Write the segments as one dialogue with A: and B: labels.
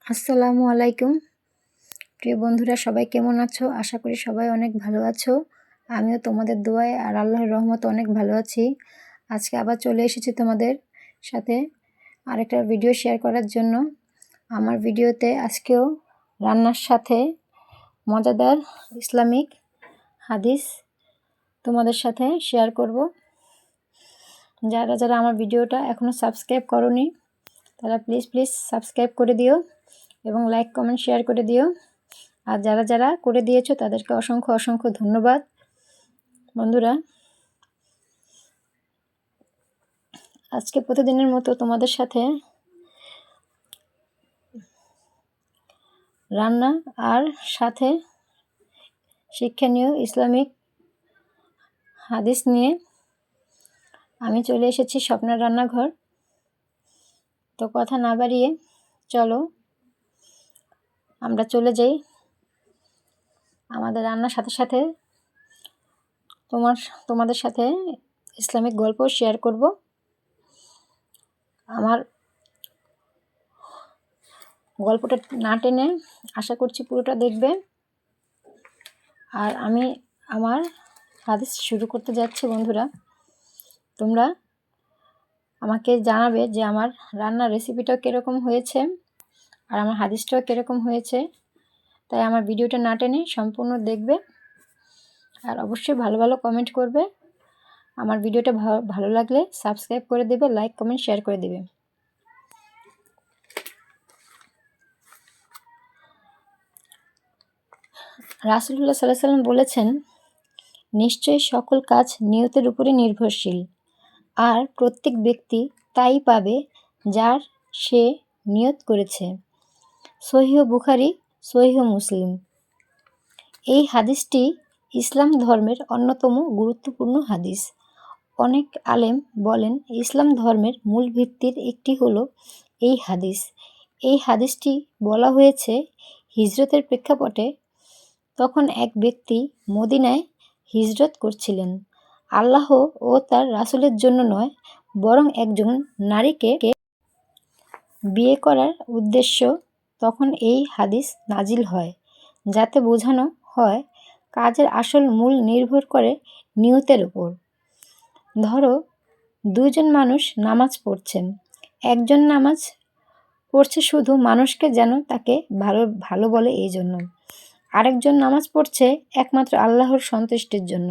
A: আসসালামু আলাইকুম। প্রিয় বন্ধুরা, সবাই কেমন আছো? আশা করি সবাই অনেক ভালো আছো। আমিও তোমাদের দোয়ায় আর আল্লাহর রহমতে অনেক ভালো আছি। আজকে আবার চলে এসেছি তোমাদের সাথে আরেকটা ভিডিও শেয়ার করার জন্য। আমার ভিডিওতে আজকেও রান্নার সাথে মজাদার ইসলামিক হাদিস তোমাদের সাথে শেয়ার করব। যারা যারা আমার ভিডিওটা এখনও সাবস্ক্রাইব করোনি তারা প্লিজ সাবস্ক্রাইব করে দিও এবং লাইক কমেন্ট শেয়ার করে দিও। আর যারা যারা করে দিয়েছো তাদেরকে অসংখ্য ধন্যবাদ। বন্ধুরা, আজকে প্রতিদিনের মতো তোমাদের সাথে রান্না আর সাথে শিক্ষণীয় ইসলামিক হাদিস নিয়ে আমি চলে এসেছি স্বপ্নের রান্নাঘর। তো কথা না বাড়িয়ে চলো আমরা চলে যাই আমাদের রান্নার সাথে সাথে তোমাদের সাথে ইসলামিক গল্প শেয়ার করব। আমার গল্পটা না টেনে আশা করছি পুরোটা দেখবে। আর আমি আমার হাদিস শুরু করতে যাচ্ছি। বন্ধুরা, তোমরা আমাকে জানাবে যে আমার রান্নার রেসিপিটাও কীরকম হয়েছে আর আমার হাদিসটাও কীরকম হয়েছে। তাই আমার ভিডিওটা না টেনে সম্পূর্ণ দেখবে আর অবশ্যই ভালো ভালো কমেন্ট করবে। আমার ভিডিওটা ভালো লাগলে সাবস্ক্রাইব করে দেবে, লাইক কমেন্ট শেয়ার করে দেবে। রাসূলুল্লাহ সাল্লাল্লাহু আলাইহি ওয়াসাল্লাম বলেছেন, নিশ্চয়ই সকল কাজ নিয়তের উপরে নির্ভরশীল, আর প্রত্যেক ব্যক্তি তাই পাবে যার সে নিয়ত করেছে। সহিহ বুখারী, সহিহ মুসলিম। এই হাদিসটি ইসলাম ধর্মের অন্যতম গুরুত্বপূর্ণ হাদিস। অনেক আলেম বলেন ইসলাম ধর্মের মূল ভিত্তির একটি হলো এই হাদিস। এই হাদিসটি বলা হয়েছে হিজরতের প্রেক্ষাপটে। তখন এক ব্যক্তি মদিনায় হিজরত করছিলেন। আল্লাহ ও তার রাসূলের জন্য নয়, বরং একজন নারীকে বিয়ে করার উদ্দেশ্য। তখন এই হাদিস নাজিল হয়, যাতে বোঝানো হয় কাজের আসল মূল নির্ভর করে নিয়তের উপর। ধরো, দুজন মানুষ নামাজ পড়ছেন। একজন নামাজ পড়ছে শুধু মানুষকে যেন তাকে ভালো বলে এই জন্য। আরেকজন নামাজ পড়ছে একমাত্র আল্লাহর সন্তুষ্টির জন্য।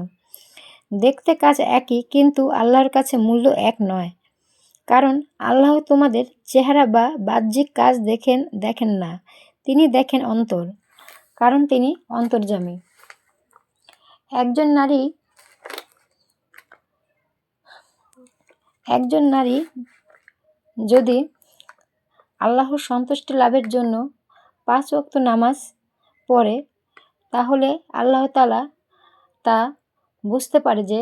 A: দেখতে কাজ একই, কিন্তু আল্লাহর কাছে মূল্য এক নয়। কারণ আল্লাহ তোমাদের চেহারা বা বাহ্যিক কাজ দেখেন না, তিনি দেখেন অন্তর, কারণ তিনি অন্তর্যামী। একজন নারী যদি আল্লাহর সন্তুষ্টি লাভের জন্য 5 ওয়াক্ত নামাজ পড়ে, তাহলে আল্লাহ তাআলা তা বুঝতে পারে যে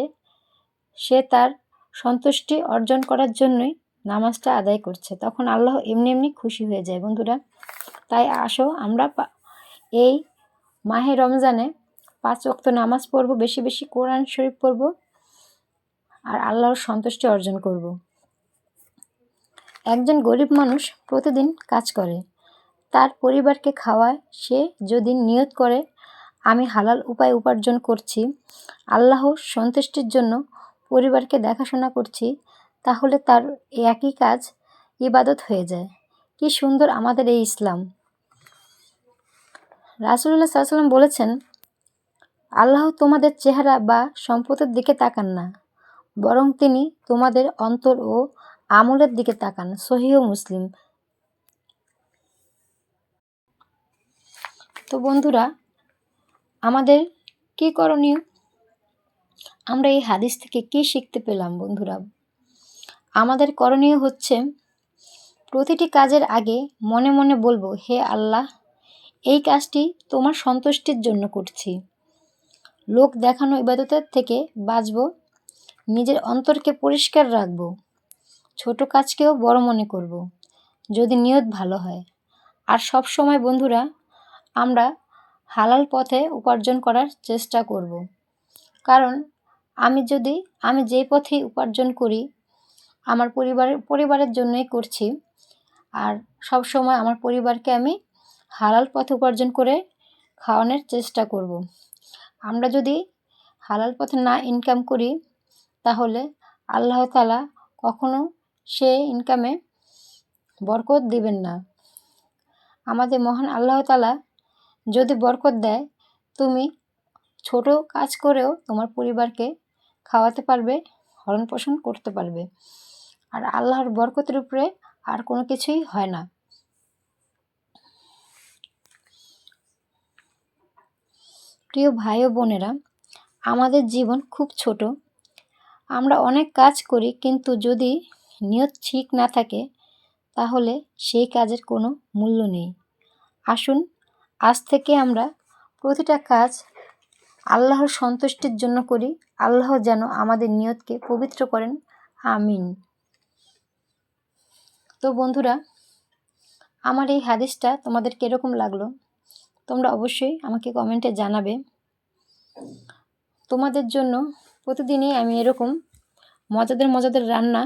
A: সে তার সন্তুষ্টি অর্জন করার জন্যই নামাজটা আদায় করছে। তখন আল্লাহ এমনি খুশি হয়ে যায়। বন্ধুরা, তাই আসো আমরা এই মাহে রমজানে 5 ওয়াক্ত নামাজ পড়ব, বেশি কোরআন শরীফ পড়ব আর আল্লাহর সন্তুষ্টি অর্জন করব। একজন গরিব মানুষ প্রতিদিন কাজ করে, তার পরিবারকে খাওয়ায়। সে যদি নিয়ত করে আমি হালাল উপায়ে উপার্জন করছি, আল্লাহর সন্তুষ্টির জন্য পরিবারকে দেখাশোনা করছি, তাহলে তার একই কাজ ইবাদত হয়ে যায়। কি সুন্দর আমাদের এই ইসলাম! রাসূলুল্লাহ সাল্লাল্লাহু আলাইহি ওয়াসাল্লাম বলেছেন, আল্লাহ তোমাদের চেহারা বা সম্পদের দিকে তাকান না, বরং তিনি তোমাদের অন্তর ও আমলের দিকে তাকান। সহিহ মুসলিম। তো বন্ধুরা, আমাদের কি করণীয়? আমরা এই হাদিস থেকে কি শিখতে পেলাম? বন্ধুরা, আমাদের করণীয় হচ্ছে প্রতিটি কাজের আগে মনে মনে বলবো, হে আল্লাহ, এই কাজটি তোমার সন্তুষ্টির জন্য করছি। লোক দেখানো ইবাদতের থেকে বাঁচব, নিজের অন্তরকে পরিষ্কার রাখব, ছোট কাজকেও বড় মনে করব যদি নিয়ত ভালো হয়। আর সব সময় বন্ধুরা, আমরা হালাল পথে উপার্জন করার চেষ্টা করব। কারণ আমি যেই পথে উপার্জন করি আমার পরিবারের জন্যই করছি। আর সবসময় আমার পরিবারকে আমি হালাল পথে উপার্জন করে খাওয়ানোর চেষ্টা করব। আমরা যদি হালাল পথে না ইনকাম করি তাহলে আল্লাহ তাআলা কখনো সে ইনকামে বরকত দিবেন না। আমাদের মহান আল্লাহ তাআলা যদি বরকত দেয়, তুমি ছোট কাজ করেও তোমার পরিবারকে খাওয়াতে পারবে, ভরণ পোষণ করতে পারবে। আর আল্লাহর বরকতের উপরে আর কোনো কিছুই হয় না। প্রিয় ভাই ও বোনেরা, আমাদের জীবন খুব ছোট। আমরা অনেক কাজ করি, কিন্তু যদি নিয়ত ঠিক না থাকে তাহলে সেই কাজের কোনো মূল্য নেই। আসুন আজ থেকে আমরা প্রতিটা কাজ আল্লাহর সন্তুষ্টির জন্য করি। আল্লাহ যেন আমাদের নিয়তকে পবিত্র করেন, আমিন। তো বন্ধুরা, আমার এই হাদিসটা তোমাদের কীরকম লাগলো তোমরা অবশ্যই আমাকে কমেন্টে জানাবে। তোমাদের জন্য প্রতিদিনই আমি এরকম মজাদার রান্না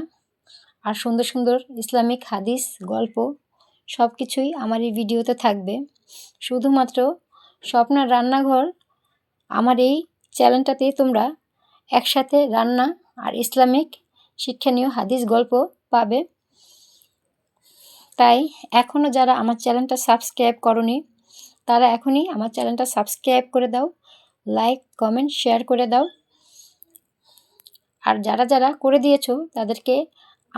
A: আর সুন্দর সুন্দর ইসলামিক হাদিস, গল্প সব কিছুই আমার এই ভিডিওতে থাকবে। শুধুমাত্র স্বপ্নার রান্নাঘর আমার এই চ্যানেলটাতেই তোমরা একসাথে রান্না আর ইসলামিক শিক্ষণীয় হাদিস গল্প পাবে। তাই এখনও যারা আমার চ্যানেলটা সাবস্ক্রাইব করোনি তারা এখনই আমার চ্যানেলটা সাবস্ক্রাইব করে দাও, লাইক, কমেন্ট, শেয়ার করে দাও। আর যারা যারা করে দিয়েছো তাদেরকে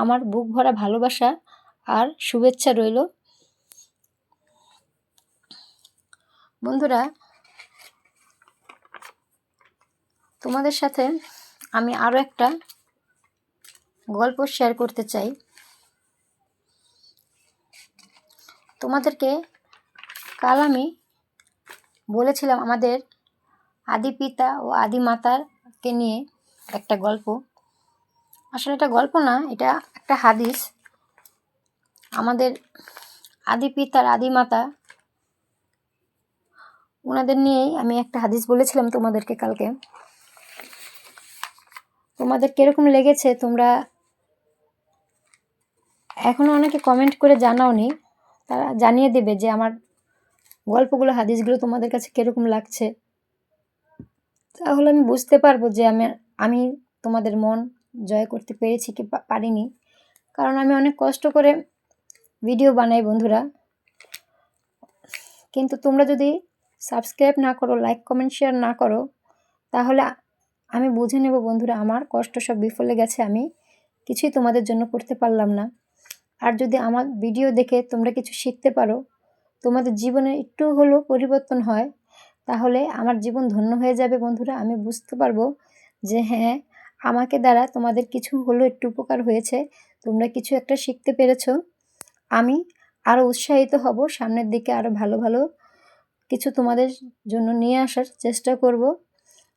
A: আমার বুক ভরা ভালোবাসা আর শুভেচ্ছা রইল। বন্ধুরা, তোমাদের সাথে আমি আরও একটা গল্প শেয়ার করতে চাই। তোমাদেরকে কাল আমি বলেছিলাম আমাদের আদি পিতা ও আদি মাতাকে নিয়ে একটা গল্প। আসলে এটা গল্প না, এটা একটা হাদিস। আমাদের আদি পিতার আদি মাতা, ওনাদের নিয়েই আমি একটা হাদিস বলেছিলাম তোমাদেরকে কালকে। তোমাদের কীরকম লেগেছে তোমরা এখনও অনেকে কমেন্ট করে জানাওনি, তারা জানিয়ে দেবে যে আমার গল্পগুলো, হাদিসগুলো তোমাদের কাছে কীরকম লাগছে। তাহলে আমি বুঝতে পারবো যে আমি তোমাদের মন জয় করতে পেরেছি কি পারিনি। কারণ আমি অনেক কষ্ট করে ভিডিও বানাই বন্ধুরা, কিন্তু তোমরা যদি সাবস্ক্রাইব না করো, লাইক, কমেন্ট, শেয়ার না করো, তাহলে আমি বুঝে নেব বন্ধুরা আমার কষ্ট সব বিফলে গেছে, আমি কিছুই তোমাদের জন্য করতে পারলাম না। আর যদি আমার ভিডিও দেখে তোমরা কিছু শিখতে পারো, তোমাদের জীবনে একটু হলেও পরিবর্তন হয়, তাহলে আমার জীবন ধন্য হয়ে যাবে বন্ধুরা। আমি বুঝতে পারবো যে হ্যাঁ, আমাকে দ্বারা তোমাদের কিছু হলেও একটু উপকার হয়েছে, তোমরা কিছু একটা শিখতে পেরেছো। আমি আরও উৎসাহিত হব, সামনের দিকে আরও ভালো ভালো কিছু তোমাদের জন্য নিয়ে আসার চেষ্টা করব।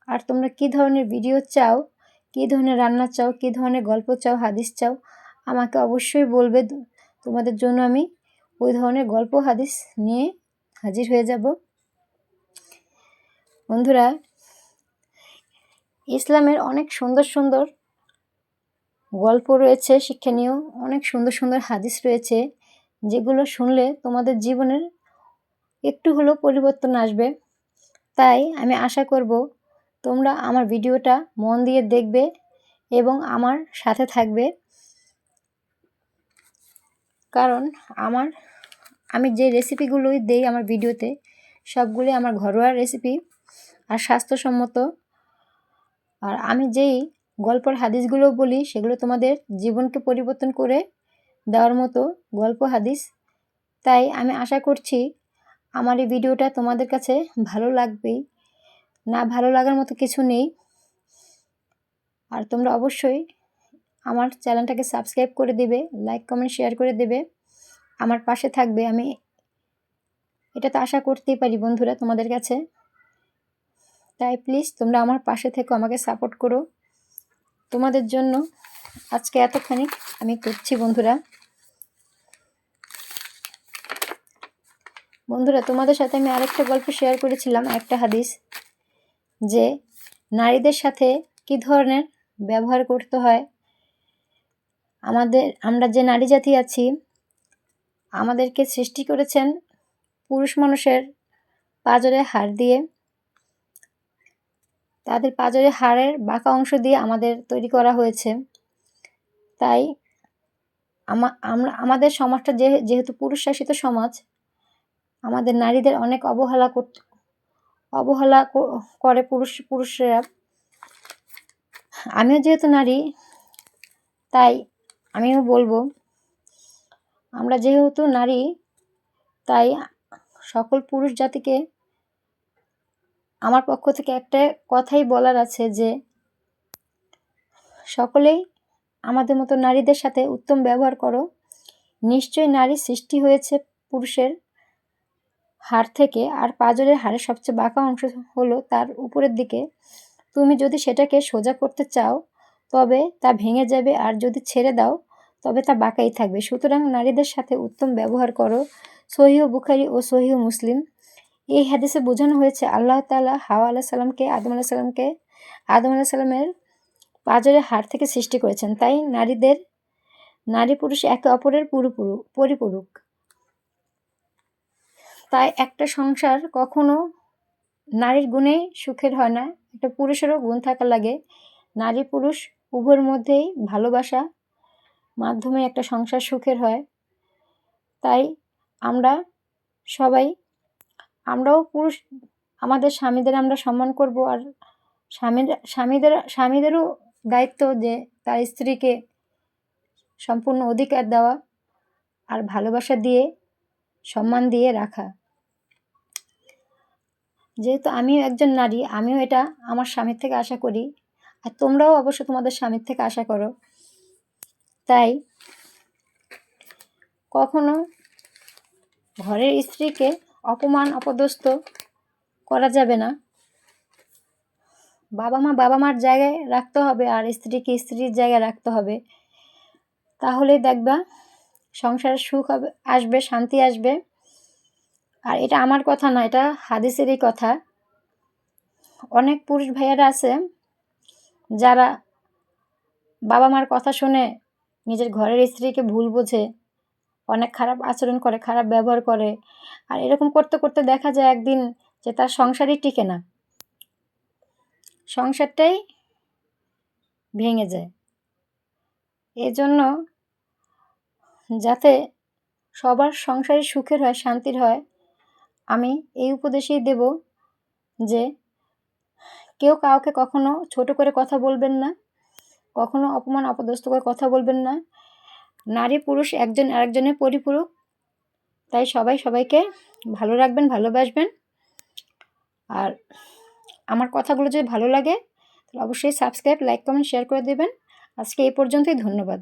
A: আর তোমরা কী ধরনের ভিডিও চাও, কী ধরনের রান্না চাও, কী ধরনের গল্প চাও, হাদিস চাও, আমাকে অবশ্যই বলবে। তোমাদের জন্য আমি ওই ধরনের গল্প, হাদিস নিয়ে হাজির হয়ে যাব। বন্ধুরা, ইসলামের অনেক সুন্দর সুন্দর গল্প রয়েছে, শিক্ষণীয় অনেক সুন্দর সুন্দর হাদিস রয়েছে, যেগুলো শুনলে তোমাদের জীবনের একটু হলেও পরিবর্তন আসবে। তাই আমি আশা করব তোমরা আমার ভিডিওটা মন দিয়ে দেখবে এবং আমার সাথে থাকবে। কারণ আমি যে রেসিপিগুলোই দেই আমার ভিডিওতে, সবগুলোই আমার ঘরোয়া রেসিপি আর স্বাস্থ্যসম্মত। আর আমি যেই গল্পের হাদিসগুলো বলি সেগুলো তোমাদের জীবনকে পরিবর্তন করে দেওয়ার মতো গল্প, হাদিস। তাই আমি আশা করছি আমার এই ভিডিওটা তোমাদের কাছে ভালো লাগবেই, না ভালো লাগার মতো কিছু নেই। আর তোমরা অবশ্যই আমার চ্যানেলটাকে সাবস্ক্রাইব করে দেবে, লাইক, কমেন্ট, শেয়ার করে দেবে, আমার পাশে থাকবে। আমি এটা তো আশা করতেই পারি বন্ধুরা তোমাদের কাছে। তাই প্লিজ তোমরা আমার পাশে থেকো, আমাকে সাপোর্ট করো। তোমাদের জন্য আজকে এতখানি আমি করছি বন্ধুরা। তোমাদের সাথে আমি আরেকটা গল্প শেয়ার করেছিলাম, একটা হাদিস, যে নারীদের সাথে কী ধরনের ব্যবহার করতে হয়। আমরা যে নারী জাতি আছি, আমাদেরকে সৃষ্টি করেছেন পুরুষ মানুষের পাঁজরের হাড় দিয়ে। তাদের পাঁজরের হাড়ের বাঁকা অংশ দিয়ে আমাদের তৈরি করা হয়েছে। তাই আমাদের সমাজটা যেহেতু পুরুষ শাসিত সমাজ, আমাদের নারীদের অনেক অবহেলা করে পুরুষরা। আমিও যেহেতু নারী, তাই আমিও বলবো, আমরা যেহেতু নারী, তাই সকল পুরুষ জাতিকে আমার পক্ষ থেকে একটা কথাই বলার আছে যে সকলেই আমাদের মতো নারীদের সাথে উত্তম ব্যবহার করো। নিশ্চয়ই নারী সৃষ্টি হয়েছে পুরুষের হাড় থেকে, আর পাঁজরের হাড়ের সবচেয়ে বাঁকা অংশ হলো তার উপরের দিকে। তুমি যদি সেটাকে সোজা করতে চাও তবে তা ভেঙে যাবে, আর যদি ছেড়ে দাও তবে তা বাঁকাই থাকবে। সুতরাং নারীদের সাথে উত্তম ব্যবহার করো। সহিহ বুখারী ও সহিহ মুসলিম। এই হাদিসে বোঝানো হয়েছে আল্লাহ তাআলা হাওয়া আলাইহিস সালামকে আদম আলাইহিস সালামের পাঁজরের হাড় থেকে সৃষ্টি করেছেন। তাই নারী পুরুষ একে অপরের পরিপূরক। তাই একটা সংসার কখনো নারীর গুণেই সুখের হয় না, একটা পুরুষেরও গুণ থাকা লাগে। নারী পুরুষ উভয়ের মধ্যেই ভালোবাসা মাধ্যমে একটা সংসার সুখের হয়। তাই আমরাও পুরুষ আমাদের স্বামীদের আমরা সম্মান করব, আর স্বামীদেরও দায়িত্ব যে তার স্ত্রীকে সম্পূর্ণ অধিকার দেওয়া আর ভালোবাসা দিয়ে সম্মান দিয়ে রাখা। যেহেতু আমিও একজন নারী, আমিও এটা আমার স্বামীর থেকে আশা করি, আর তোমরাও অবশ্য তোমাদের স্বামীর থেকে আশা করো। তাই কখনো ঘরের স্ত্রীকে অপমান অপদস্থ করা যাবে না। বাবা মার জায়গায় রাখতে হবে, আর স্ত্রীকে স্ত্রীর জায়গায় রাখতে হবে। তাহলেই দেখবা সংসারে সুখ আসবে, শান্তি আসবে। আর এটা আমার কথা না, এটা হাদিসেরই কথা। অনেক পুরুষ ভাইয়ারা আছে যারা বাবা মার কথা শুনে নিজের ঘরের স্ত্রীকে ভুল বোঝে, অনেক খারাপ আচরণ করে, খারাপ ব্যবহার করে। আর এরকম করতে করতে দেখা যায় একদিন যে তার সংসারই টিকে না, সংসারটাই ভেঙে যায়। এজন্য যাতে সবার সংসারই সুখের হয়, শান্তির হয়, আমি এই উপদেশই দেব যে কেউ কাউকে কখনো ছোট করে কথা বলবেন না, কখনো অপমান অপদস্থ করে কথা বলবেন না। নারী পুরুষ একজন আরেকজনের পরিপূরক। তাই সবাই সবাইকে ভালো রাখবেন, ভালোবাসবেন। আর আমার কথাগুলো যদি ভালো লাগে তাহলে অবশ্যই সাবস্ক্রাইব, লাইক, কমেন্ট, শেয়ার করে দেবেন। আজকে এই পর্যন্তই। ধন্যবাদ।